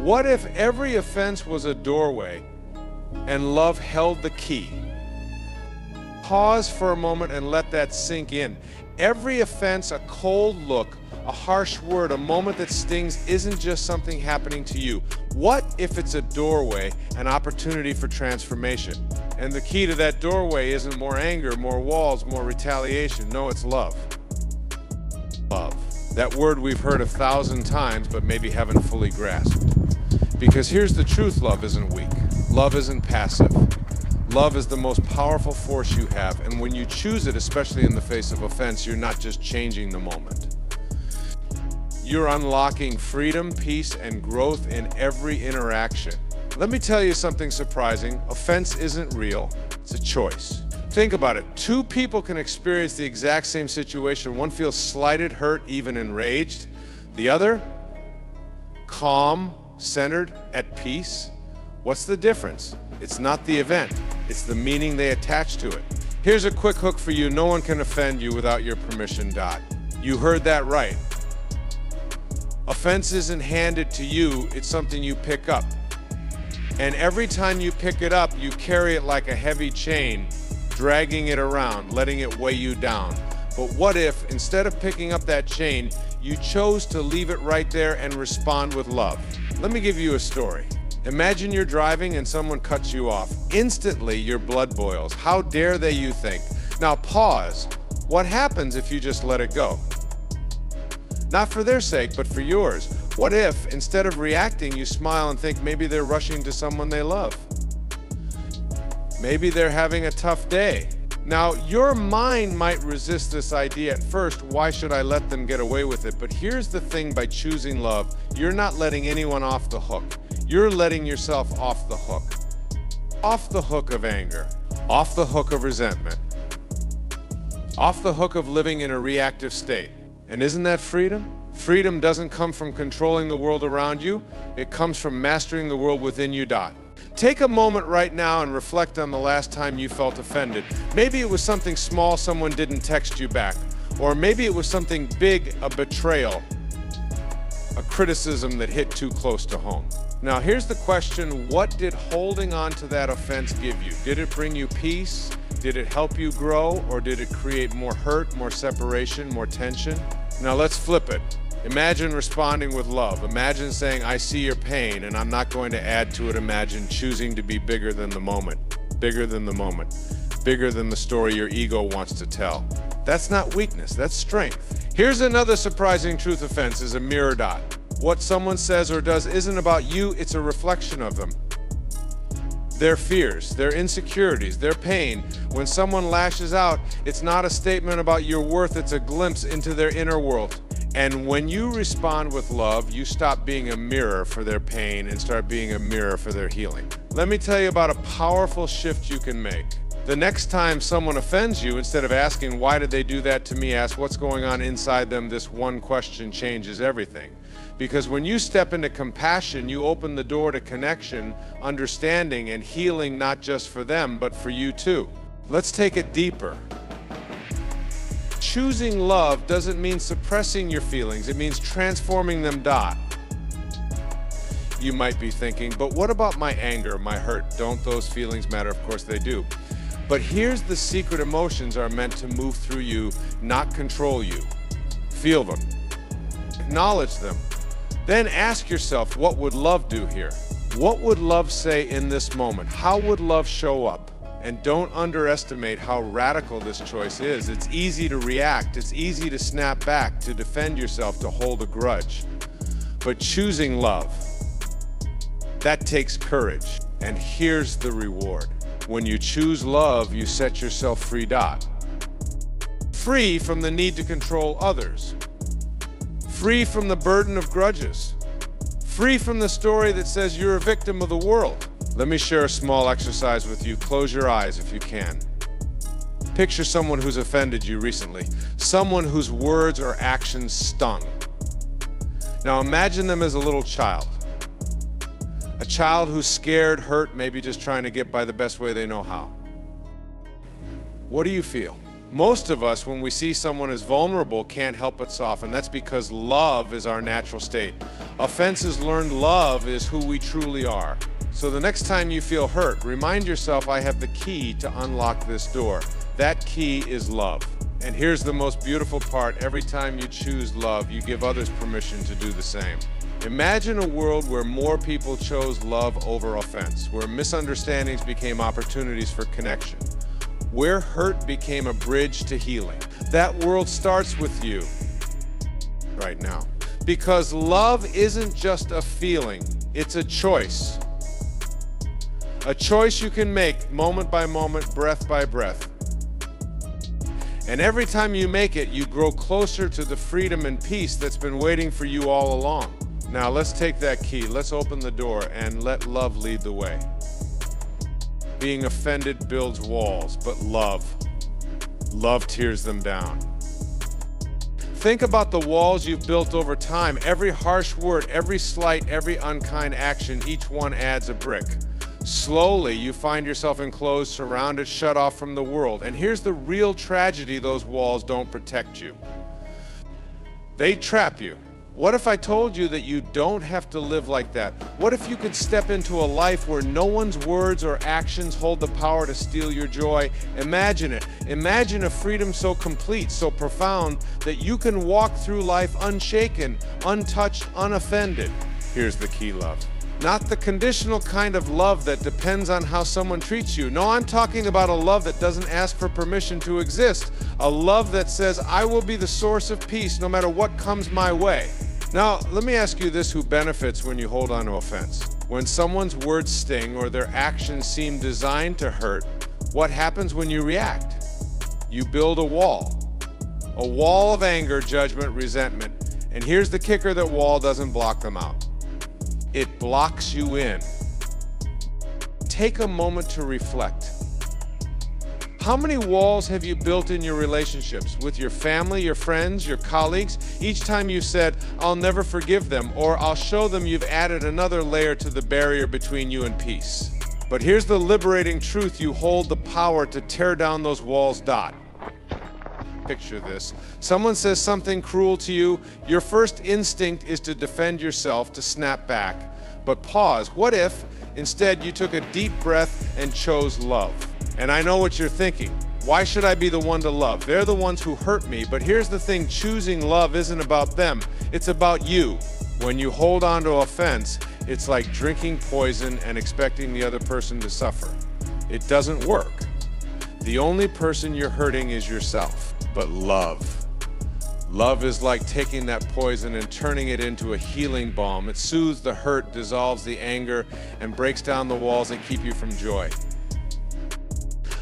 What if every offense was a doorway and love held the key? Pause for a moment and let that sink in. Every offense, a cold look, a harsh word, a moment that stings isn't just something happening to you. What if it's a doorway, an opportunity for transformation? And the key to that doorway isn't more anger, more walls, more retaliation. No, it's love. Love. That word we've heard 1,000 times, but maybe haven't fully grasped. Because here's the truth, love isn't weak. Love isn't passive. Love is the most powerful force you have, and when you choose it, especially in the face of offense, you're not just changing the moment. You're unlocking freedom, peace, and growth in every interaction. Let me tell you something surprising. Offense isn't real. It's a choice. Think about it. Two people can experience the exact same situation. One feels slighted, hurt, even enraged. The other, calm, centered, at peace. What's the difference? It's not the event. It's the meaning they attach to it. Here's a quick hook for you. No one can offend you without your permission. You heard that right. Offense isn't handed to you, it's something you pick up. And every time you pick it up, you carry it like a heavy chain, dragging it around, letting it weigh you down. But what if, instead of picking up that chain, you chose to leave it right there and respond with love? Let me give you a story. Imagine you're driving and someone cuts you off. Instantly, your blood boils. How dare they, you think? Now pause. What happens if you just let it go? Not for their sake, but for yours. What if, instead of reacting, you smile and think maybe they're rushing to someone they love? Maybe they're having a tough day. Now, your mind might resist this idea at first. Why should I let them get away with it? But here's the thing, by choosing love, you're not letting anyone off the hook. You're letting yourself off the hook. Off the hook of anger. Off the hook of resentment. Off the hook of living in a reactive state. And isn't that freedom? Freedom doesn't come from controlling the world around you. It comes from mastering the world within you. Take a moment right now and reflect on the last time you felt offended. Maybe it was something small, someone didn't text you back. Or maybe it was something big, a betrayal, a criticism that hit too close to home. Now here's the question, what did holding on to that offense give you? Did it bring you peace? Did it help you grow? Or did it create more hurt, more separation, more tension? Now let's flip it. Imagine responding with love. Imagine saying, I see your pain and I'm not going to add to it. Imagine choosing to be bigger than the moment, bigger than the moment, bigger than the story your ego wants to tell. That's not weakness, that's strength. Here's another surprising truth. Offense is a mirror. What someone says or does isn't about you, it's a reflection of them. Their fears, their insecurities, their pain. When someone lashes out, it's not a statement about your worth, it's a glimpse into their inner world. And when you respond with love, you stop being a mirror for their pain and start being a mirror for their healing. Let me tell you about a powerful shift you can make. The next time someone offends you, instead of asking, why did they do that to me, ask what's going on inside them. This one question changes everything. Because when you step into compassion, you open the door to connection, understanding, and healing, not just for them, but for you too. Let's take it deeper. Choosing love doesn't mean suppressing your feelings, it means transforming them. You might be thinking, but what about my anger, my hurt? Don't those feelings matter? Of course they do. But here's the secret: emotions are meant to move through you, not control you. Feel them. Acknowledge them. Then ask yourself, what would love do here? What would love say in this moment? How would love show up? And don't underestimate how radical this choice is. It's easy to react. It's easy to snap back, to defend yourself, to hold a grudge. But choosing love, that takes courage. And here's the reward. When you choose love, you set yourself free. Free from the need to control others. Free from the burden of grudges. Free from the story that says you're a victim of the world. Let me share a small exercise with you. Close your eyes if you can. Picture someone who's offended you recently. Someone whose words or actions stung. Now imagine them as a little child. A child who's scared, hurt, maybe just trying to get by the best way they know how. What do you feel? Most of us, when we see someone as vulnerable, can't help but soften. That's because love is our natural state. Offense is learned, love is who we truly are. So the next time you feel hurt, remind yourself, I have the key to unlock this door. That key is love. And here's the most beautiful part. Every time you choose love, you give others permission to do the same. Imagine a world where more people chose love over offense, where misunderstandings became opportunities for connection, where hurt became a bridge to healing. That world starts with you right now. Because love isn't just a feeling, it's a choice. A choice you can make moment by moment, breath by breath. And every time you make it, you grow closer to the freedom and peace that's been waiting for you all along. Now let's take that key, let's open the door and let love lead the way. Being offended builds walls, but love tears them down. Think about the walls you've built over time. Every harsh word, every slight, every unkind action, each one adds a brick. Slowly, you find yourself enclosed, surrounded, shut off from the world. And here's the real tragedy: those walls don't protect you. They trap you. What if I told you that you don't have to live like that? What if you could step into a life where no one's words or actions hold the power to steal your joy? Imagine it. Imagine a freedom so complete, so profound, that you can walk through life unshaken, untouched, unoffended. Here's the key, love. Not the conditional kind of love that depends on how someone treats you. No, I'm talking about a love that doesn't ask for permission to exist. A love that says, I will be the source of peace no matter what comes my way. Now, let me ask you this: who benefits when you hold on to offense? When someone's words sting or their actions seem designed to hurt, what happens when you react? You build a wall of anger, judgment, resentment. And here's the kicker: that wall doesn't block them out. It blocks you in. Take a moment to reflect. How many walls have you built in your relationships with your family, your friends, your colleagues? Each time you said, I'll never forgive them, or I'll show them, you've added another layer to the barrier between you and peace. But here's the liberating truth: you hold the power to tear down those walls. Picture this. Someone says something cruel to you. Your first instinct is to defend yourself, to snap back. But pause. What if instead you took a deep breath and chose love? And I know what you're thinking. Why should I be the one to love? They're the ones who hurt me. But here's the thing: choosing love isn't about them. It's about you. When you hold on to offense, it's like drinking poison and expecting the other person to suffer. It doesn't work. The only person you're hurting is yourself. But love is like taking that poison and turning it into a healing balm. It soothes the hurt, dissolves the anger, and breaks down the walls that keep you from joy.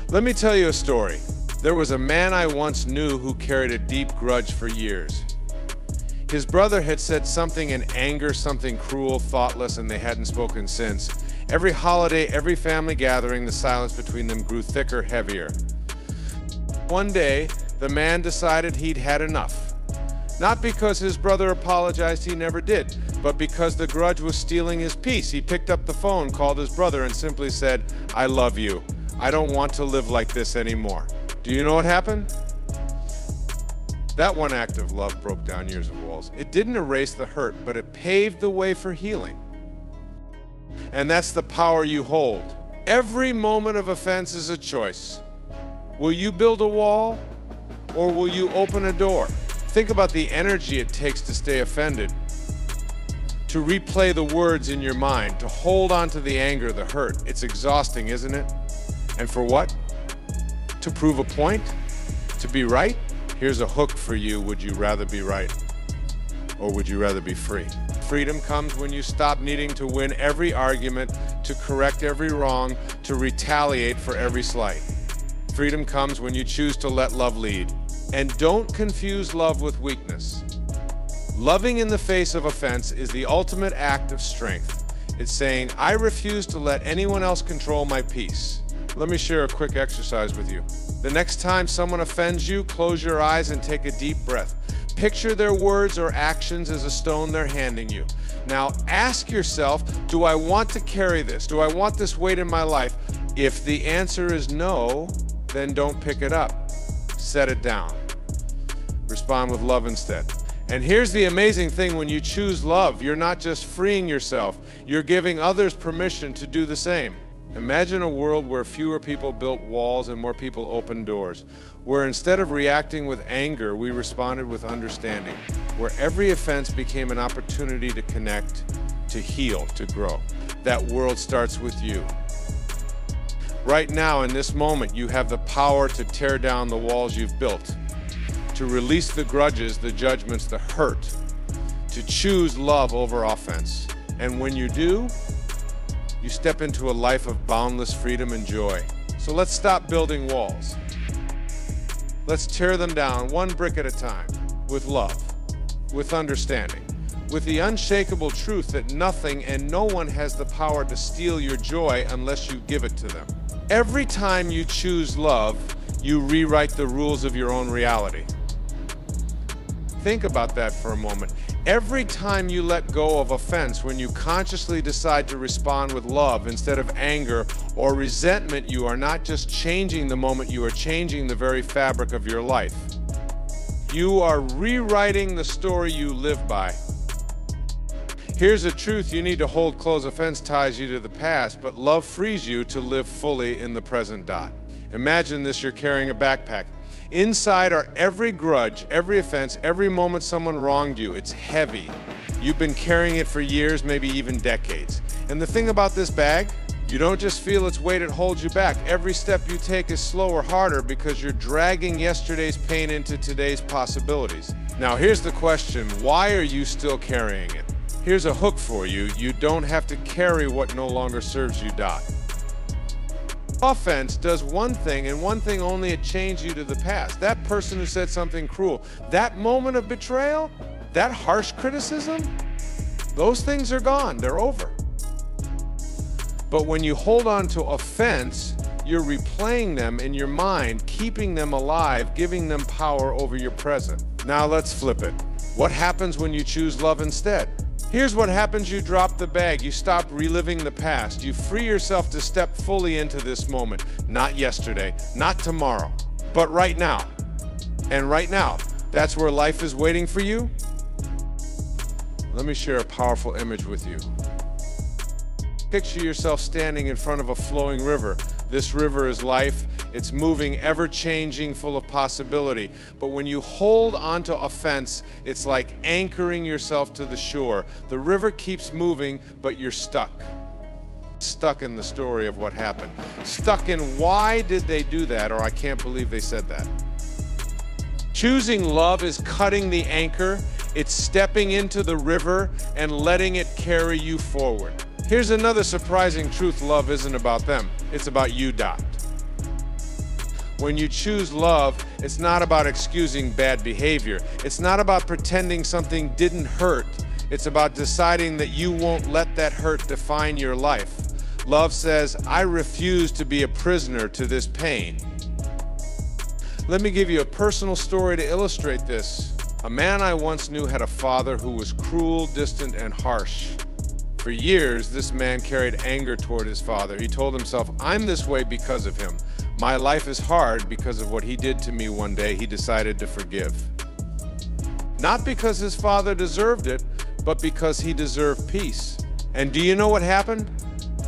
Let me tell you a story. There was a man I once knew who carried a deep grudge for years. His brother had said something in anger, something cruel, thoughtless, and they hadn't spoken since. Every holiday, every family gathering, the silence between them grew thicker, heavier. One day, the man decided he'd had enough. Not because his brother apologized, he never did, but because the grudge was stealing his peace. He picked up the phone, called his brother, and simply said, I love you. I don't want to live like this anymore. Do you know what happened? That one act of love broke down years of walls. It didn't erase the hurt, but it paved the way for healing. And that's the power you hold. Every moment of offense is a choice. Will you build a wall, or will you open a door? Think about the energy it takes to stay offended, to replay the words in your mind, to hold on to the anger, the hurt. It's exhausting, isn't it? And for what? To prove a point? To be right? Here's a hook for you. Would you rather be right, or would you rather be free? Freedom comes when you stop needing to win every argument, to correct every wrong, to retaliate for every slight. Freedom comes when you choose to let love lead. And don't confuse love with weakness. Loving in the face of offense is the ultimate act of strength. It's saying, I refuse to let anyone else control my peace. Let me share a quick exercise with you. The next time someone offends you, close your eyes and take a deep breath. Picture their words or actions as a stone they're handing you. Now ask yourself, do I want to carry this? Do I want this weight in my life? If the answer is no, then don't pick it up. Set it down. Respond with love instead. And here's the amazing thing: when you choose love, you're not just freeing yourself, you're giving others permission to do the same. Imagine a world where fewer people built walls and more people opened doors, where instead of reacting with anger, we responded with understanding, where every offense became an opportunity to connect, to heal, to grow. That world starts with you. Right now, in this moment, you have the power to tear down the walls you've built, to release the grudges, the judgments, the hurt, to choose love over offense. And when you do, you step into a life of boundless freedom and joy. So let's stop building walls. Let's tear them down one brick at a time, with love, with understanding, with the unshakable truth that nothing and no one has the power to steal your joy unless you give it to them. Every time you choose love, you rewrite the rules of your own reality. Think about that for a moment. Every time you let go of offense, when you consciously decide to respond with love instead of anger or resentment, you are not just changing the moment, you are changing the very fabric of your life. You are rewriting the story you live by. Here's a truth you need to hold close: offense ties you to the past, but love frees you to live fully in the present dot. Imagine this: you're carrying a backpack. Inside are every grudge, every offense, every moment someone wronged you. It's heavy. You've been carrying it for years, maybe even decades. And the thing about this bag, you don't just feel its weight, it holds you back. Every step you take is slower, harder, because you're dragging yesterday's pain into today's possibilities. Now here's the question: why are you still carrying it? Here's a hook for you: you don't have to carry what no longer serves you, Dot. Offense does one thing and one thing only: it chains you to the past. That person who said something cruel, that moment of betrayal, that harsh criticism, those things are gone, they're over. But when you hold on to offense, you're replaying them in your mind, keeping them alive, giving them power over your present. Now let's flip it. What happens when you choose love instead? Here's what happens: you drop the bag, you stop reliving the past, you free yourself to step fully into this moment. Not yesterday, not tomorrow, but right now. And right now, that's where life is waiting for you. Let me share a powerful image with you. Picture yourself standing in front of a flowing river. This river is life. It's moving, ever-changing, full of possibility. But when you hold onto offense, it's like anchoring yourself to the shore. The river keeps moving, but you're stuck. Stuck in the story of what happened. Stuck in why did they do that, or I can't believe they said that. Choosing love is cutting the anchor. It's stepping into the river and letting it carry you forward. Here's another surprising truth: love isn't about them, it's about you, Dot. When you choose love, it's not about excusing bad behavior. It's not about pretending something didn't hurt. It's about deciding that you won't let that hurt define your life. Love says, I refuse to be a prisoner to this pain. Let me give you a personal story to illustrate this. A man I once knew had a father who was cruel, distant, and harsh. For years, this man carried anger toward his father. He told himself, I'm this way because of him. My life is hard because of what he did to me one day. He decided to forgive. Not because his father deserved it, but because he deserved peace. And do you know what happened?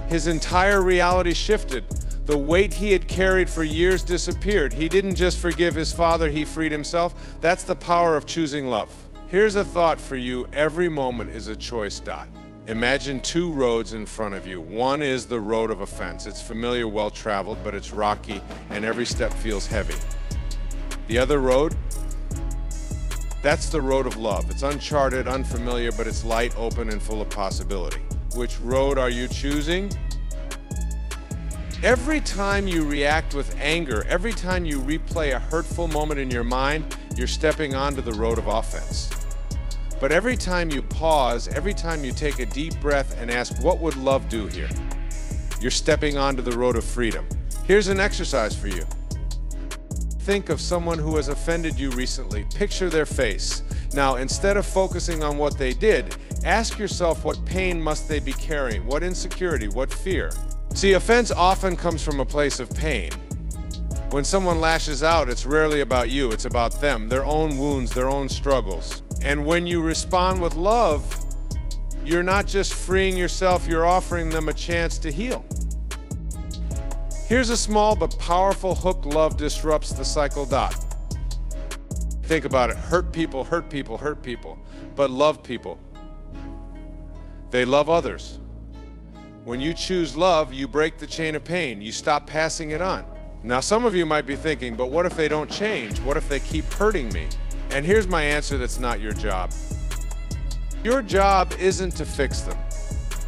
His entire reality shifted. The weight he had carried for years disappeared. He didn't just forgive his father, he freed himself. That's the power of choosing love. Here's a thought for you: every moment is a choice, Dot. Imagine two roads in front of you. One is the road of offense. It's familiar, well-traveled, but it's rocky, and every step feels heavy. The other road, that's the road of love. It's uncharted, unfamiliar, but it's light, open, and full of possibility. Which road are you choosing? Every time you react with anger, every time you replay a hurtful moment in your mind, you're stepping onto the road of offense. But every time you pause, every time you take a deep breath and ask, what would love do here? You're stepping onto the road of freedom. Here's an exercise for you. Think of someone who has offended you recently. Picture their face. Now, instead of focusing on what they did, ask yourself, what pain must they be carrying? What insecurity? What fear? See, offense often comes from a place of pain. When someone lashes out, it's rarely about you, it's about them, their own wounds, their own struggles. And when you respond with love, you're not just freeing yourself, you're offering them a chance to heal. Here's a small but powerful hook love disrupts the cycle. Think about it. Hurt people, hurt people, hurt people, but love people. They love others. When you choose love, you break the chain of pain. You stop passing it on. Now, some of you might be thinking, but what if they don't change? What if they keep hurting me? And here's my answer: that's not your job. Your job isn't to fix them.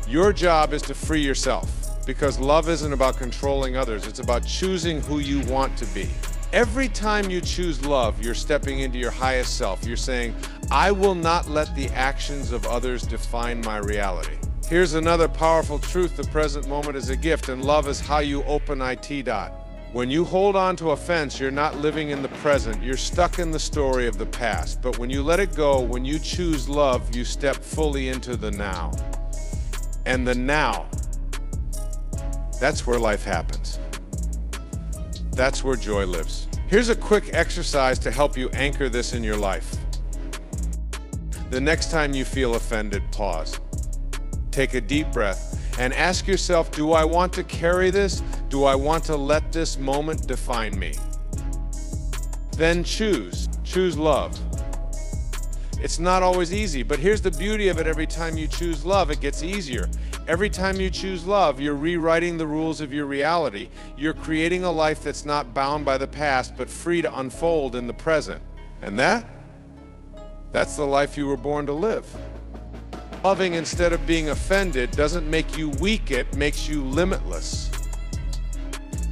Your job is to free yourself, because love isn't about controlling others. It's about choosing who you want to be. Every time you choose love, you're stepping into your highest self. You're saying, I will not let the actions of others define my reality. Here's another powerful truth: the present moment is a gift, and love is how you open it. When you hold on to a fence, you're not living in the present. You're stuck in the story of the past. But when you let it go, when you choose love, you step fully into the now. And the now, that's where life happens. That's where joy lives. Here's a quick exercise to help you anchor this in your life. The next time you feel offended, pause. Take a deep breath and ask yourself, do I want to carry this? Do I want to let this moment define me? Then choose love. It's not always easy, but here's the beauty of it: every time you choose love, it gets easier. Every time you choose love, you're rewriting the rules of your reality. You're creating a life that's not bound by the past, but free to unfold in the present. And that's the life you were born to live. Loving instead of being offended doesn't make you weak, it makes you limitless.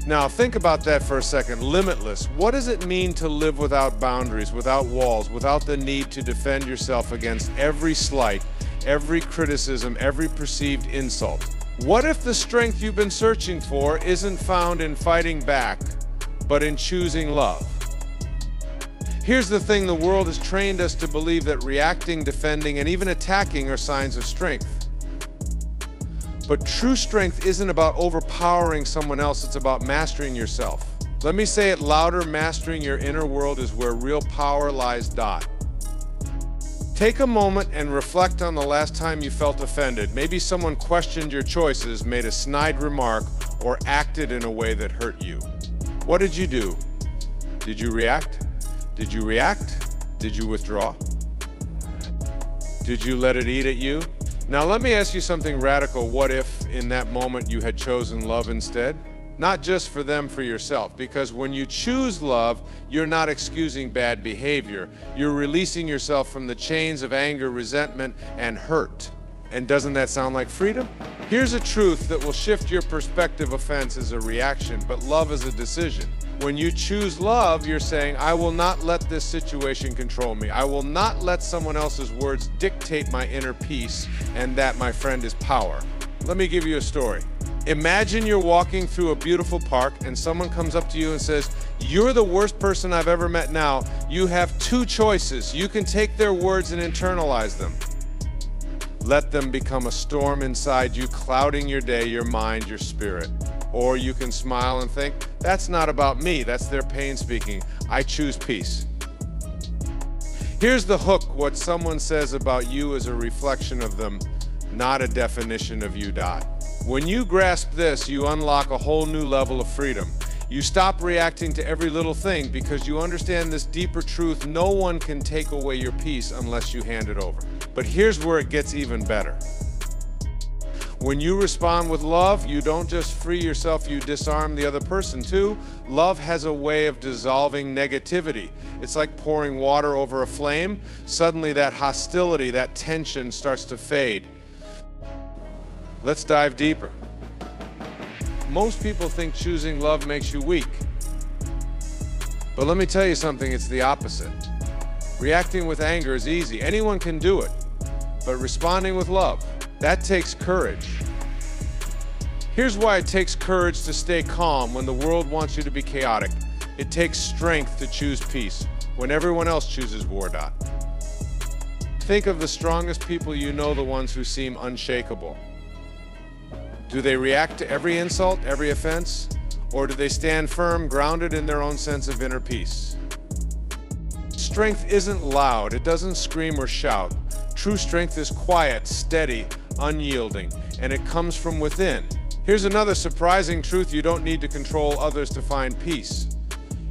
Now think about that for a second. Limitless. What does it mean to live without boundaries, without walls, without the need to defend yourself against every slight, every criticism, every perceived insult? What if the strength you've been searching for isn't found in fighting back, but in choosing love? Here's the thing: the world has trained us to believe that reacting, defending, and even attacking are signs of strength. But true strength isn't about overpowering someone else, it's about mastering yourself. Let me say it louder: mastering your inner world is where real power lies. Take a moment and reflect on the last time you felt offended. Maybe someone questioned your choices, made a snide remark, or acted in a way that hurt you. What did you do? Did you react? Did you react? Did you withdraw? Did you let it eat at you? Now let me ask you something radical. What if in that moment you had chosen love instead? Not just for them, for yourself. Because when you choose love, you're not excusing bad behavior. You're releasing yourself from the chains of anger, resentment, and hurt. And doesn't that sound like freedom? Here's a truth that will shift your perspective: offense is a reaction, but love is a decision. When you choose love, you're saying, I will not let this situation control me. I will not let someone else's words dictate my inner peace, and that, my friend, is power. Let me give you a story. Imagine you're walking through a beautiful park and someone comes up to you and says, you're the worst person I've ever met. Now, you have two choices. You can take their words and internalize them. Let them become a storm inside you, clouding your day, your mind, your spirit. Or you can smile and think, that's not about me, that's their pain speaking. I choose peace. Here's the hook: what someone says about you is a reflection of them, not a definition of you. When you grasp this, you unlock a whole new level of freedom. You stop reacting to every little thing because you understand this deeper truth: no one can take away your peace unless you hand it over. But here's where it gets even better. When you respond with love, you don't just free yourself, you disarm the other person too. Love has a way of dissolving negativity. It's like pouring water over a flame. Suddenly that hostility, that tension starts to fade. Let's dive deeper. Most people think choosing love makes you weak. But let me tell you something, it's the opposite. Reacting with anger is easy. Anyone can do it. But responding with love, that takes courage. Here's why it takes courage to stay calm when the world wants you to be chaotic. It takes strength to choose peace when everyone else chooses war. Think of the strongest people you know, the ones who seem unshakable. Do they react to every insult, every offense? Or do they stand firm, grounded in their own sense of inner peace? strength isn't loud, it doesn't scream or shout. True strength is quiet, steady, unyielding, and it comes from within. Here's another surprising truth: you don't need to control others to find peace.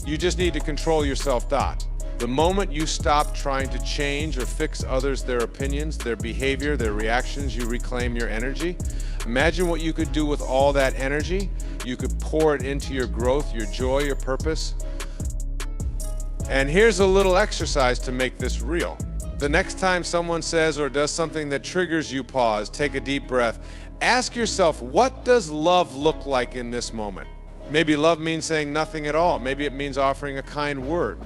You just need to control yourself. The moment you stop trying to change or fix others, their opinions, their behavior, their reactions, you reclaim your energy. Imagine what you could do with all that energy. You could pour it into your growth, your joy, your purpose. And here's a little exercise to make this real. The next time someone says or does something that triggers you, pause, take a deep breath. Ask yourself, what does love look like in this moment? Maybe love means saying nothing at all. Maybe it means offering a kind word.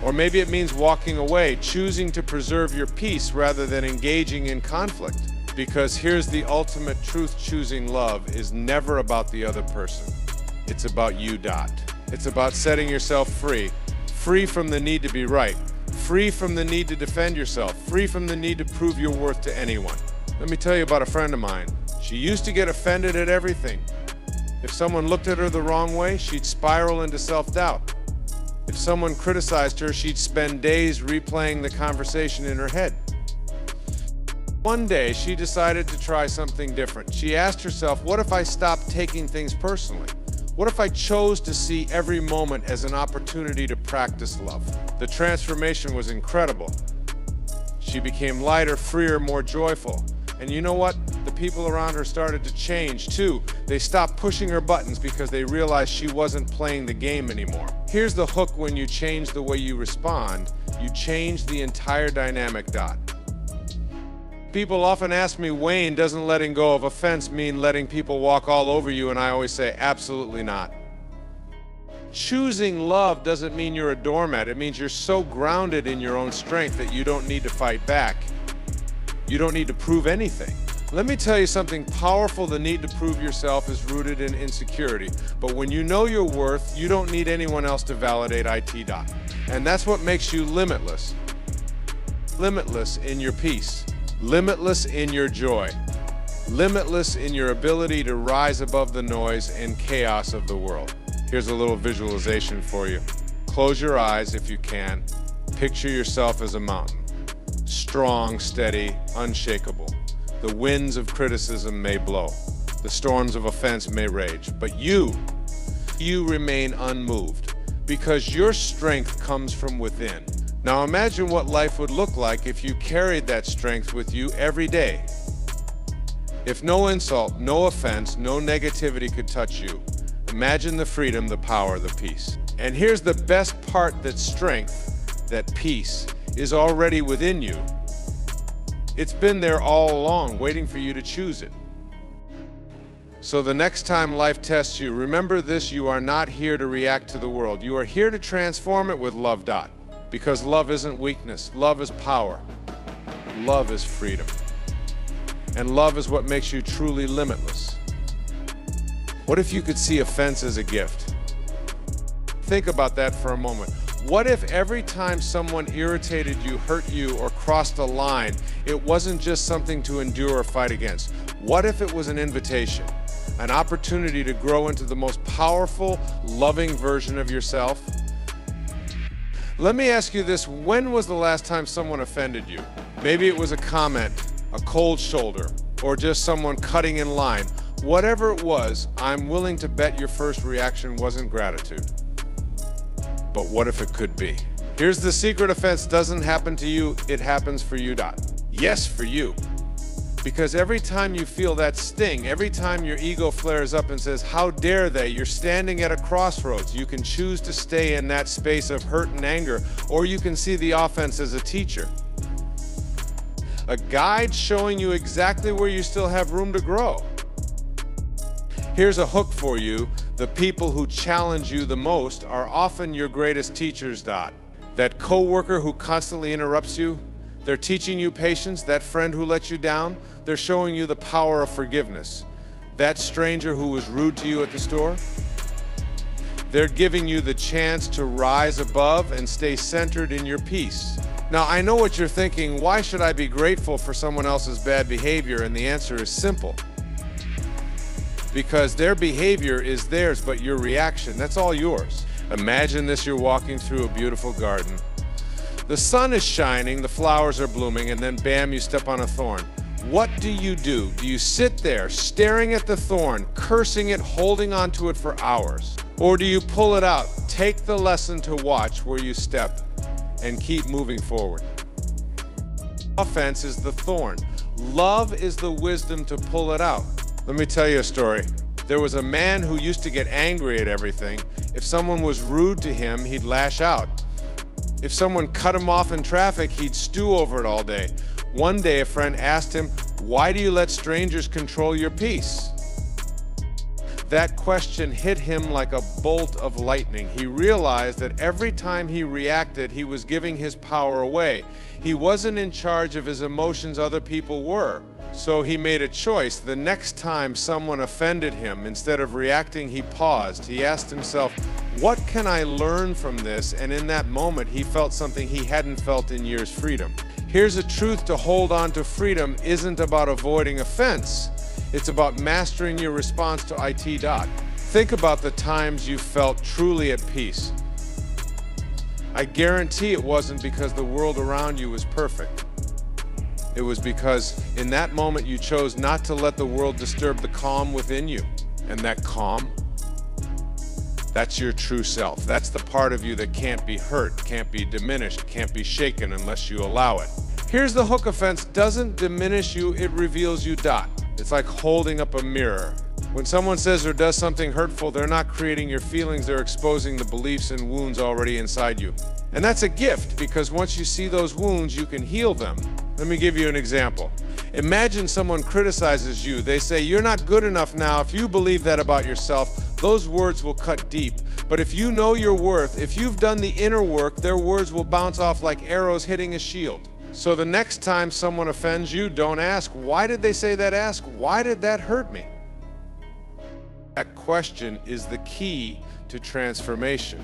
Or maybe it means walking away, choosing to preserve your peace rather than engaging in conflict. Because here's the ultimate truth: choosing love is never about the other person. It's about you. It's about setting yourself free. Free from the need to be right. Free from the need to defend yourself. Free from the need to prove your worth to anyone. Let me tell you about a friend of mine. She used to get offended at everything. If someone looked at her the wrong way, she'd spiral into self-doubt. If someone criticized her, she'd spend days replaying the conversation in her head. One day, she decided to try something different. She asked herself, what if I stopped taking things personally? What if I chose to see every moment as an opportunity to practice love? The transformation was incredible. She became lighter, freer, more joyful. And you know what? The people around her started to change too. They stopped pushing her buttons because they realized she wasn't playing the game anymore. Here's the hook: when you change the way you respond, you change the entire dynamic. People often ask me, Wayne, doesn't letting go of offense mean letting people walk all over you? And I always say, absolutely not. Choosing love doesn't mean you're a doormat. It means you're so grounded in your own strength that you don't need to fight back. You don't need to prove anything. Let me tell you something powerful: the need to prove yourself is rooted in insecurity. But when you know your worth, you don't need anyone else to validate it. And that's what makes you limitless. Limitless in your peace. Limitless in your joy. Limitless in your ability to rise above the noise and chaos of the world. Here's a little visualization for you. Close your eyes if you can. Picture yourself as a mountain. Strong, steady, unshakable. The winds of criticism may blow. The storms of offense may rage. But you remain unmoved because your strength comes from within. Now imagine what life would look like if you carried that strength with you every day. If no insult, no offense, no negativity could touch you, imagine the freedom, the power, the peace. And here's the best part: that strength, that peace, is already within you. It's been there all along, waiting for you to choose it. So the next time life tests you, remember this: you are not here to react to the world. You are here to transform it with love. Because love isn't weakness. Love is power. Love is freedom. And love is what makes you truly limitless. What if you could see offense as a gift? Think about that for a moment. What if every time someone irritated you, hurt you, or crossed a line, it wasn't just something to endure or fight against? What if it was an invitation, an opportunity to grow into the most powerful, loving version of yourself? Let me ask you this: when was the last time someone offended you? Maybe it was a comment, a cold shoulder, or just someone cutting in line. Whatever it was, I'm willing to bet your first reaction wasn't gratitude. But what if it could be? Here's the secret: offense doesn't happen to you, it happens for you. Yes, for you. Because every time you feel that sting, every time your ego flares up and says, how dare they, you're standing at a crossroads. You can choose to stay in that space of hurt and anger, or you can see the offense as a teacher. A guide showing you exactly where you still have room to grow. Here's a hook for you: the people who challenge you the most are often your greatest teachers. That coworker who constantly interrupts you, they're teaching you patience. That friend who let you down, they're showing you the power of forgiveness. That stranger who was rude to you at the store, they're giving you the chance to rise above and stay centered in your peace. Now, I know what you're thinking: why should I be grateful for someone else's bad behavior? And the answer is simple. Because their behavior is theirs, but your reaction, that's all yours. Imagine this: you're walking through a beautiful garden. The sun is shining, the flowers are blooming, and then bam, you step on a thorn. What do? Do you sit there staring at the thorn, cursing it, holding onto it for hours? Or do you pull it out, take the lesson to watch where you step, and keep moving forward? Offense is the thorn. Love is the wisdom to pull it out. Let me tell you a story. There was a man who used to get angry at everything. If someone was rude to him, he'd lash out. If someone cut him off in traffic, he'd stew over it all day. One day, a friend asked him, "Why do you let strangers control your peace?" That question hit him like a bolt of lightning. He realized that every time he reacted, he was giving his power away. He wasn't in charge of his emotions, other people were. So he made a choice. The next time someone offended him, instead of reacting, he paused. He asked himself, what can I learn from this? And in that moment, he felt something he hadn't felt in years: freedom. Here's a truth: to hold on to freedom isn't about avoiding offense. It's about mastering your response to it. Think about the times you felt truly at peace. I guarantee it wasn't because the world around you was perfect. It was because in that moment you chose not to let the world disturb the calm within you. And that calm, that's your true self. That's the part of you that can't be hurt, can't be diminished, can't be shaken unless you allow it. Here's the hook: offense doesn't diminish you, it reveals you. It's like holding up a mirror. When someone says or does something hurtful, they're not creating your feelings, they're exposing the beliefs and wounds already inside you. And that's a gift, because once you see those wounds, you can heal them. Let me give you an example. Imagine someone criticizes you. They say, "You're not good enough now." If you believe that about yourself, those words will cut deep. But if you know your worth, if you've done the inner work, their words will bounce off like arrows hitting a shield. So the next time someone offends you, don't ask, "Why did they say that?" Ask, "Why did that hurt me?" That question is the key to transformation,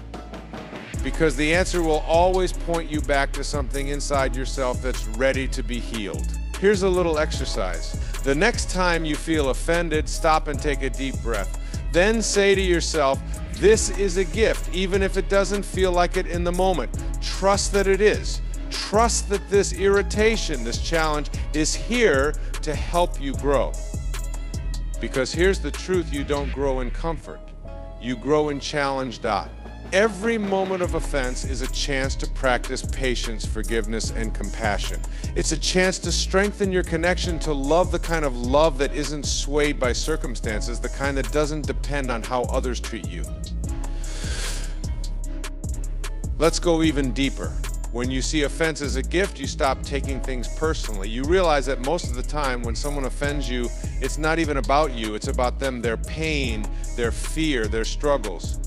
because the answer will always point you back to something inside yourself that's ready to be healed. Here's a little exercise. The next time you feel offended, stop and take a deep breath. Then say to yourself, "This is a gift," even if it doesn't feel like it in the moment. Trust that it is. Trust that this irritation, this challenge, is here to help you grow. Because here's the truth: you don't grow in comfort. You grow in challenge. Every moment of offense is a chance to practice patience, forgiveness, and compassion. It's a chance to strengthen your connection to love, the kind of love that isn't swayed by circumstances, the kind that doesn't depend on how others treat you. Let's go even deeper. When you see offense as a gift, you stop taking things personally. You realize that most of the time when someone offends you, it's not even about you, it's about them, their pain, their fear, their struggles.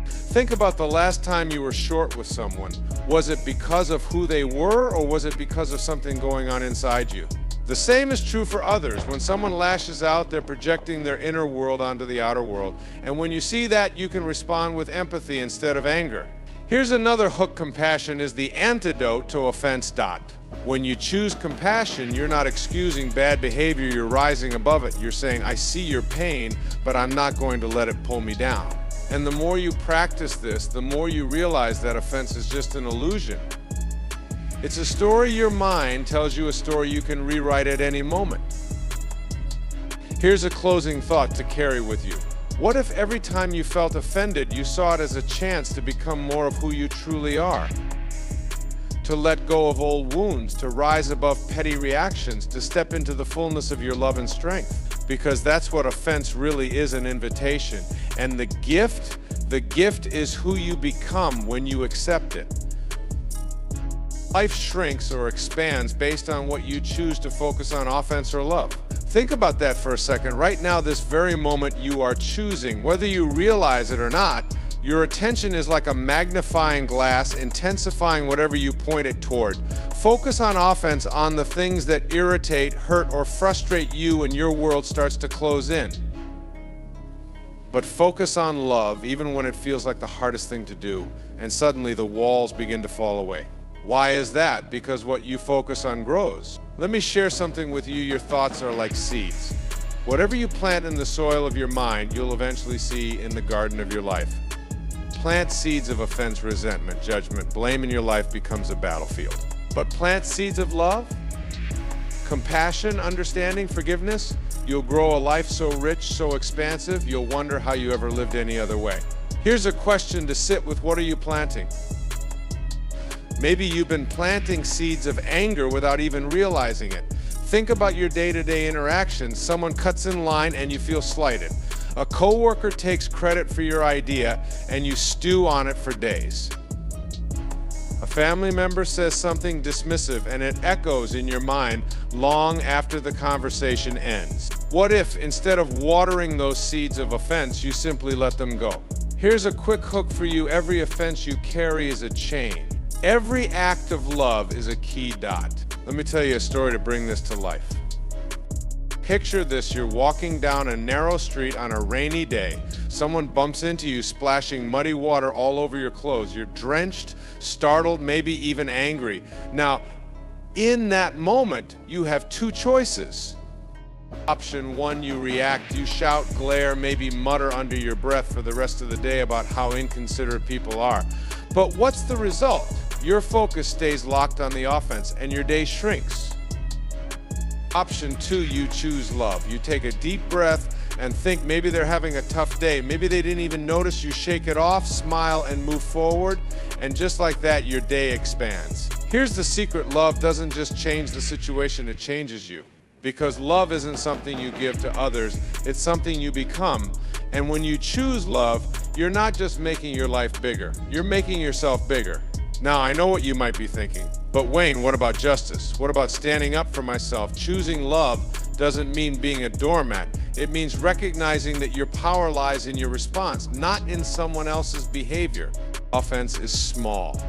Think about the last time you were short with someone. Was it because of who they were, or was it because of something going on inside you? The same is true for others. When someone lashes out, they're projecting their inner world onto the outer world. And when you see that, you can respond with empathy instead of anger. Here's another hook: compassion is the antidote to offense. When you choose compassion, you're not excusing bad behavior, you're rising above it. You're saying, "I see your pain, but I'm not going to let it pull me down." And the more you practice this, the more you realize that offense is just an illusion. It's a story your mind tells you, a story you can rewrite at any moment. Here's a closing thought to carry with you. What if every time you felt offended, you saw it as a chance to become more of who you truly are? To let go of old wounds, to rise above petty reactions, to step into the fullness of your love and strength. Because that's what offense really is: an invitation. And the gift is who you become when you accept it. Life shrinks or expands based on what you choose to focus on: offense or love. Think about that for a second. Right now, this very moment, you are choosing. Whether you realize it or not, your attention is like a magnifying glass, intensifying whatever you point it toward. Focus on offense, on the things that irritate, hurt, or frustrate you, and your world starts to close in. But focus on love, even when it feels like the hardest thing to do, and suddenly the walls begin to fall away. Why is that? Because what you focus on grows. Let me share something with you. Your thoughts are like seeds. Whatever you plant in the soil of your mind, you'll eventually see in the garden of your life. Plant seeds of offense, resentment, judgment, blame in your life becomes a battlefield. But plant seeds of love, compassion, understanding, forgiveness, you'll grow a life so rich, so expansive, you'll wonder how you ever lived any other way. Here's a question to sit with. What are you planting? Maybe you've been planting seeds of anger without even realizing it. Think about your day-to-day interactions. Someone cuts in line and you feel slighted. A coworker takes credit for your idea and you stew on it for days. A family member says something dismissive and it echoes in your mind long after the conversation ends. What if, instead of watering those seeds of offense, you simply let them go? Here's a quick hook for you. Every offense you carry is a chain. Every act of love is a key dot. Let me tell you a story to bring this to life. Picture this: you're walking down a narrow street on a rainy day. Someone bumps into you, splashing muddy water all over your clothes. You're drenched, startled, maybe even angry. Now, in that moment, you have two choices. Option one, you react, you shout, glare, maybe mutter under your breath for the rest of the day about how inconsiderate people are. But what's the result? Your focus stays locked on the offense and your day shrinks. Option two, you choose love. You take a deep breath and think maybe they're having a tough day. Maybe they didn't even notice. You shake it off, smile, and move forward. And just like that, your day expands. Here's the secret: love doesn't just change the situation, it changes you. Because love isn't something you give to others, it's something you become. And when you choose love, you're not just making your life bigger, you're making yourself bigger. Now, I know what you might be thinking, but Wayne, what about justice? What about standing up for myself? Choosing love doesn't mean being a doormat. It means recognizing that your power lies in your response, not in someone else's behavior. Offense is small.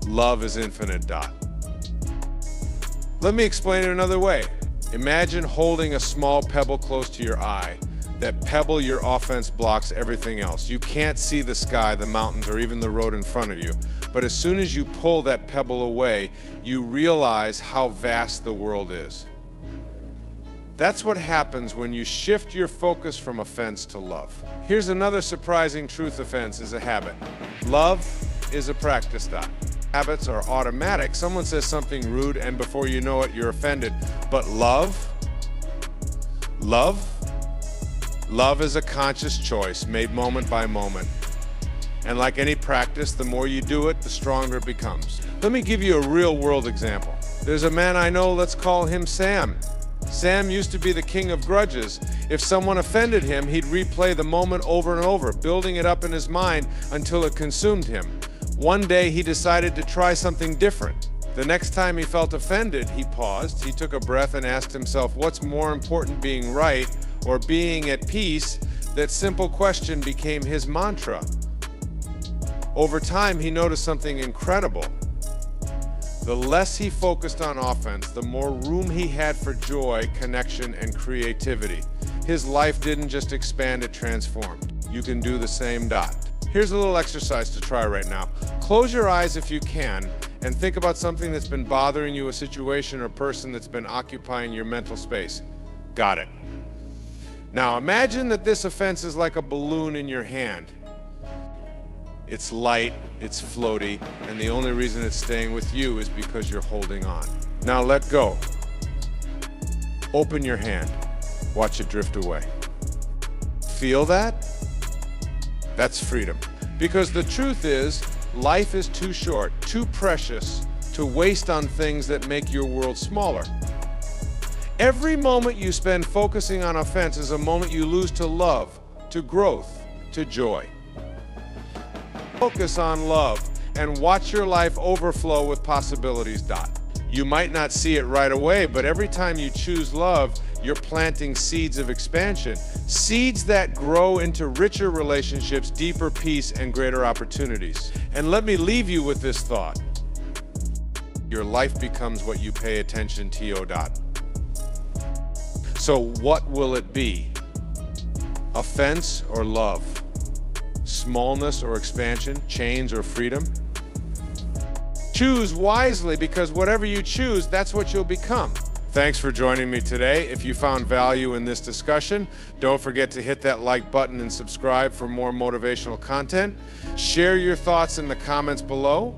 Love is infinite. Dot. Let me explain it another way. Imagine holding a small pebble close to your eye. That pebble, your offense, blocks everything else. You can't see the sky, the mountains, or even the road in front of you. But as soon as you pull that pebble away, you realize how vast the world is. That's what happens when you shift your focus from offense to love. Here's another surprising truth: offense is a habit. Love is a practice. Dot. Habits are automatic. Someone says something rude and before you know it, you're offended. But love is a conscious choice made moment by moment. And like any practice, the more you do it, the stronger it becomes. Let me give you a real world example. There's a man I know, let's call him Sam. Sam used to be the king of grudges. If someone offended him, he'd replay the moment over and over, building it up in his mind until it consumed him. One day he decided to try something different. The next time he felt offended, he paused, he took a breath and asked himself, what's more important, being right or being at peace? That simple question became his mantra. Over time, he noticed something incredible. The less he focused on offense, the more room he had for joy, connection, and creativity. His life didn't just expand, it transformed. You can do the same. Dot. Here's a little exercise to try right now. Close your eyes if you can and think about something that's been bothering you, a situation or person that's been occupying your mental space. Got it. Now imagine that this offense is like a balloon in your hand. It's light, it's floaty, and the only reason it's staying with you is because you're holding on. Now let go. Open your hand. Watch it drift away. Feel that? That's freedom. Because the truth is, life is too short, too precious to waste on things that make your world smaller. Every moment you spend focusing on offense is a moment you lose to love, to growth, to joy. Focus on love and watch your life overflow with possibilities. Dot. You might not see it right away, but every time you choose love, you're planting seeds of expansion, seeds that grow into richer relationships, deeper peace, and greater opportunities. And let me leave you with this thought. Your life becomes what you pay attention to. Dot. So what will it be? Offense or love? Smallness or expansion? Chains or freedom? Choose wisely, because whatever you choose, that's what you'll become. Thanks for joining me today. If you found value in this discussion, don't forget to hit that like button and subscribe for more motivational content. Share your thoughts in the comments below.